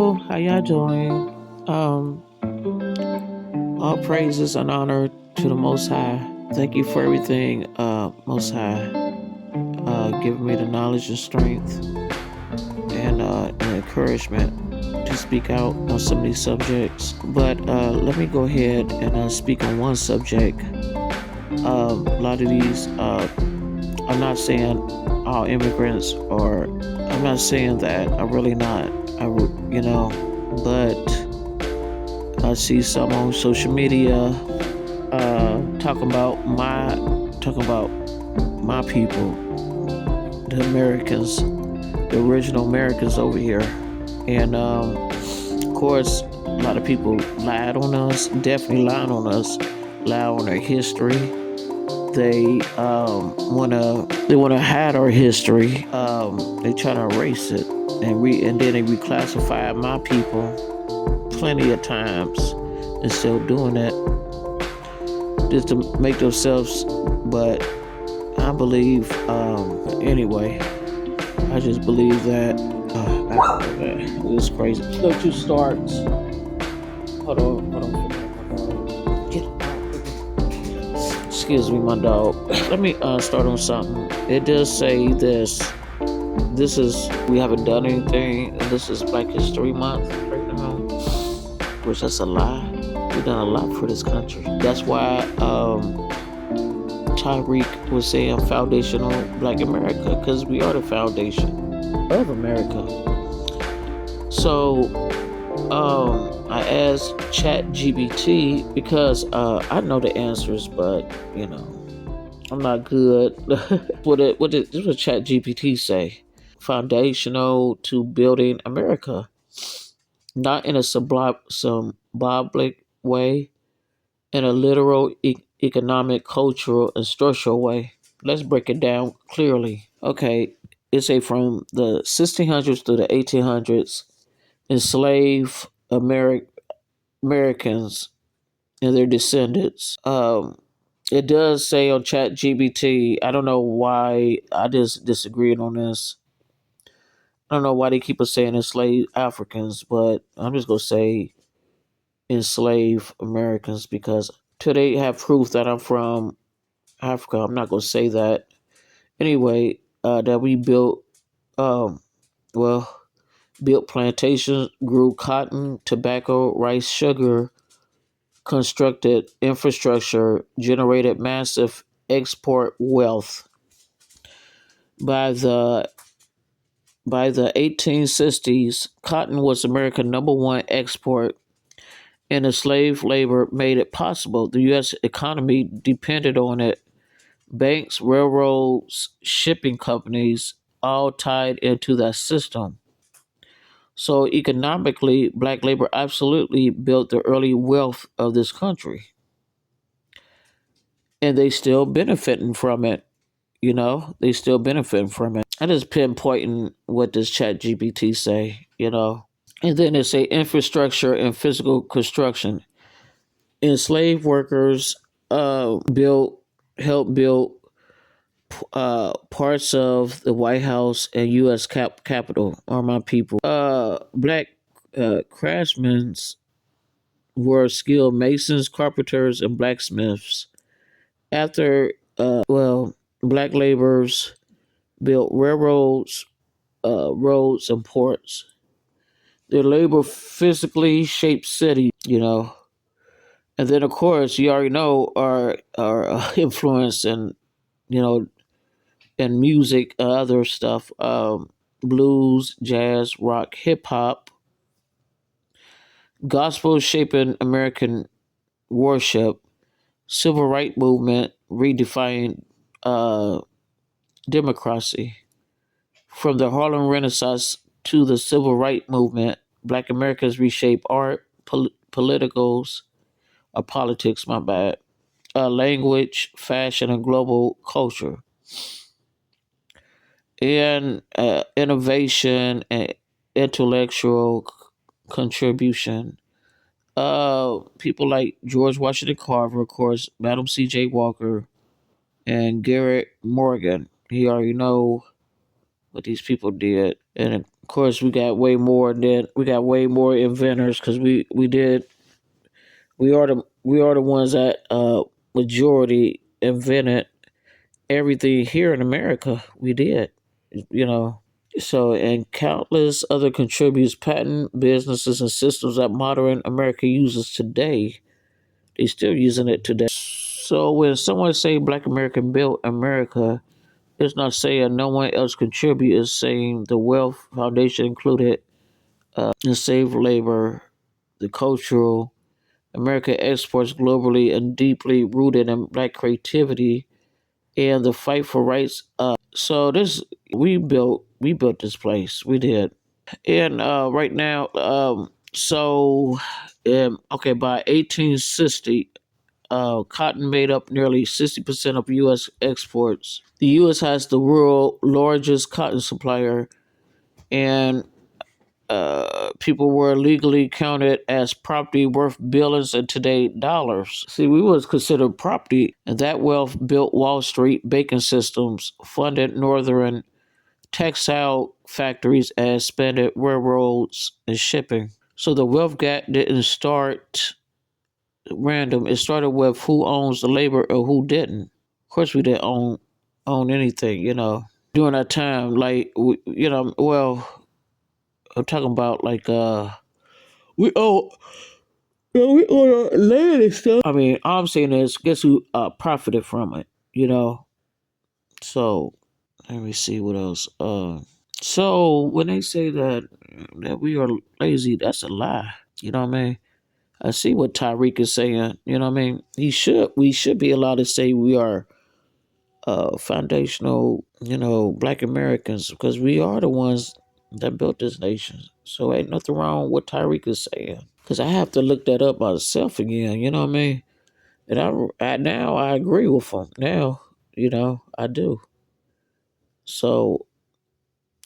Hello, how y'all doing? Um, all praises and honor to the Most High. Thank you for everything, Most High, giving me the knowledge and strength and encouragement to speak out on some of these subjects. But let me go ahead and speak on one subject. A lot of these, I'm not saying all immigrants, or I'm not saying that. I'm really not. But I see some on social media talking about my people, the Americans, the original Americans over here, and of course, a lot of people lied on us. Definitely lied on us. Lied on our history. They wanna hide our history. They try to erase it, and then they reclassify my people plenty of times, and still doing it just to make themselves. But I believe, anyway, I just believe that. This is crazy. Don't you start. Hold on. Excuse me, my dog. Let me start on something. It does say this. We haven't done anything. This is Black History Month right now, which that's a lie. We've done a lot for this country. That's why Tyreek was saying foundational Black America, because we are the foundation of America. So I asked ChatGPT because I know the answers, but I'm not good. What did ChatGPT say? Foundational to building America, not in a symbolic way, in a literal, economic, cultural, and structural way. Let's break it down clearly. Okay, it's a from the 1600s to the 1800s, enslaved Americans and their descendants. It does say on ChatGPT. I don't know why. I just disagreed on this. I don't know why they keep us saying enslaved Africans, but I'm just gonna say enslaved Americans because till they have proof that I'm from Africa, I'm not gonna say that. Anyway, that we um, well, built plantations, grew cotton, tobacco, rice, sugar, constructed infrastructure, generated massive export wealth. By the by the 1860s, cotton was America's number one export, and the slave labor made it possible. The U.S. economy depended on it. Banks, railroads, shipping companies all tied into that system. So economically, black labor absolutely built the early wealth of this country, and they still benefiting from it. They still benefiting from it. I just pinpointing what does Chat GPT say. And then they say infrastructure and physical construction. Enslaved workers built helped build parts of the White House and U.S. Capitol are my people. Black craftsmen were skilled masons, carpenters, and blacksmiths. After, black laborers built railroads, roads, and ports. Their labor physically shaped cities. And then, of course, you already know our influence and you know and music, other stuff, blues, jazz, rock, hip hop, gospel shaping American worship, civil rights movement redefined uh, democracy. From the Harlem Renaissance to the civil rights movement, Black Americans reshaped art, politics, my bad, language, fashion, and global culture, and innovation and intellectual contribution. People like George Washington Carver, of course, Madam C.J. Walker, and Garrett Morgan. You already know what these people did, and course, we got way more inventors because we are the ones that majority invented everything here in America. We did, you know. So, and countless other contributes patent businesses and systems that modern America uses today. They still using it today. So when someone say Black American built America, it's not saying no one else contribute. It's saying the wealth foundation included enslaved labor, the cultural America exports globally and deeply rooted in Black creativity and the fight for rights. So this we built this place. We did. And right now, okay, by 1860, cotton made up nearly 60% of U.S. exports. The U.S. has the world largest cotton supplier, and people were legally counted as property worth billions in today's dollars. See, we was considered property, and that wealth built Wall Street banking systems, funded northern textile factories, and expanded railroads and shipping. So the wealth gap didn't start random. It started with who owns the labor or who didn't. Of course, we didn't own anything, during that time. Like well, I'm talking about like we own we own our land and stuff. I mean, all I'm saying is, guess who profited from it? You know. So let me see what else. So when they say that we are lazy, that's a lie. You know what I mean? I see what Tyreek is saying. You know what I mean? We should be allowed to say we are foundational, Black Americans, because we are the ones that built this nation. So ain't nothing wrong with what Tyreek is saying. Because I have to look that up myself again. You know what I mean? And now I agree with him. Now, I do. So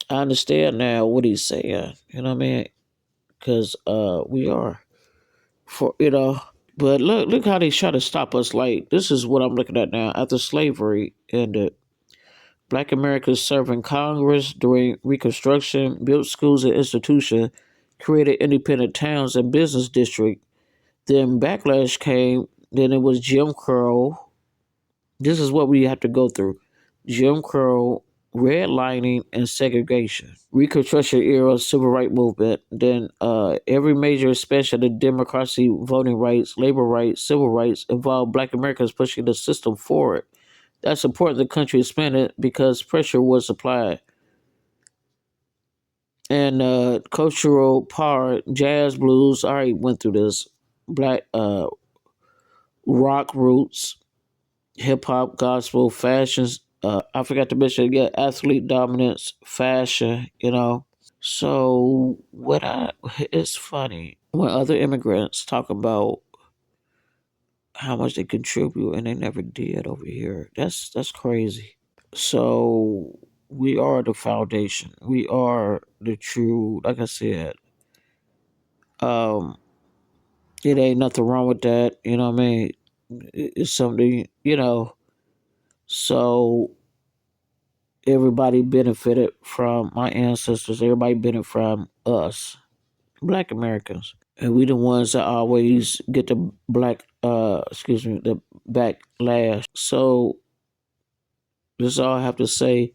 I understand now what he's saying. You know what I mean? Because we are for But look how they try to stop us. Like, this is what I'm looking at now. After slavery ended, Black Americans served in Congress during Reconstruction, built schools and institutions, created independent towns and business districts. Then backlash came. Then it was Jim Crow. This is what we have to go through: Jim Crow, redlining, and segregation. Reconstruction era civil rights movement. Then every major expansion of democracy, voting rights, labor rights, civil rights involved Black Americans pushing the system forward. That's important the country expanded because pressure was applied. And cultural power, jazz, blues. I already went through this. Black rock roots, hip hop, gospel, fashions. I forgot to mention, yeah, athlete dominance, fashion. So it's funny when other immigrants talk about how much they contribute and they never did over here. That's crazy. So we are the foundation. We are the true. Like I said, um, it ain't nothing wrong with that. You know what I mean? It's something. So everybody benefited from my ancestors. Everybody benefited from us, Black Americans. And we the ones that always get the the backlash. So this is all I have to say,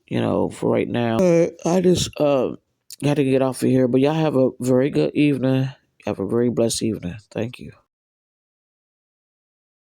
for right now. I just got to get off of here. But y'all have a very good evening. Have a very blessed evening. Thank you.